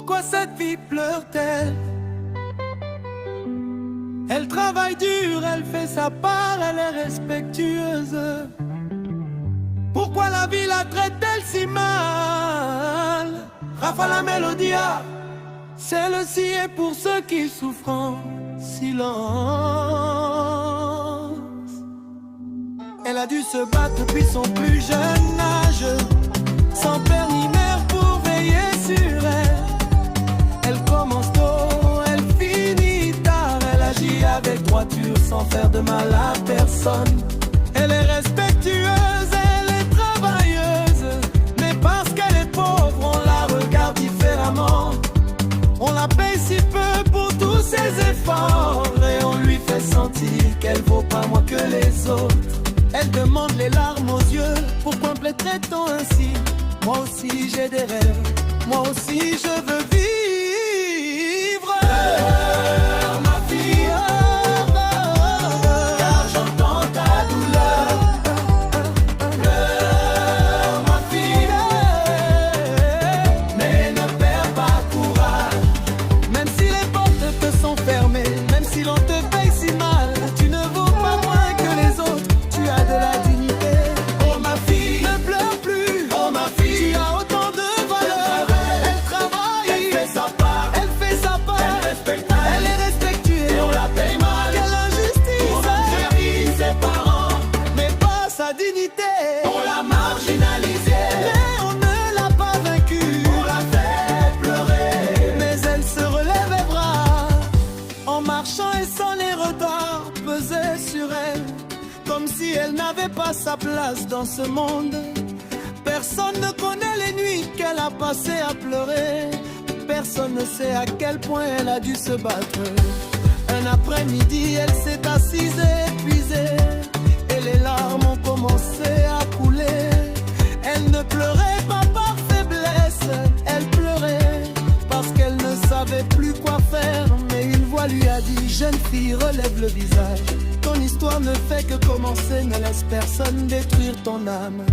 Pourquoi cette fille pleure-t-elle? Elle travaille dur, elle fait sa part, elle est respectueuse. Pourquoi la vie la traite-t-elle si mal? Rafa la Melodia, celle-ci est pour ceux qui souffrent en silence. Elle a dû se battre depuis son plus jeune âge, sans père ni mère pour veiller sur elle. Elle commence tôt, elle finit tard, elle agit avec droiture sans faire de mal à personne. Elle est respectueuse, elle est travailleuse, mais parce qu'elle est pauvre, on la regarde différemment. On la paye si peu pour tous ses efforts, et on lui fait sentir qu'elle vaut pas moins que les autres. Elle demande les larmes aux yeux, pourquoi me traite-t-on ainsi? Moi aussi j'ai des rêves, moi aussi je veux vivre. Pleure, ma fille, car j'entends ta douleur. Pleure, ma fille, mais ne perds pas courage. Même si les portes te sont fermées, même si l'on te paye si mal, tu ne vaux pas moins que les autres. Tu as de la dignité. Oh ma fille, ne pleure plus. Oh ma fille, tu as autant de valeur. Elle travaille, elle fait sa part, elle fait sa part. Elle est respectueuse et on la paye mal. Quelle injustice pour chérir ses parents, mais pas sa dignité. On l'a marginalisée, mais on ne l'a pas vaincue. On l'a fait pleurer, mais elle se relève les bras. En marchant et sans les retards pesaient sur elle, comme si elle n'avait pas sa place dans ce monde. Personne ne connaît les nuits qu'elle a passées à pleurer. Personne ne sait à quel point elle a dû se battre. Un après-midi, elle s'est assise épuisée, et les larmes ont commencé à couler. Elle ne pleurait pas par faiblesse, elle pleurait parce qu'elle ne savait plus quoi faire. Mais une voix lui a dit: jeune fille, relève le visage. Ton histoire ne fait que commencer, ne laisse personne détruire ton âme.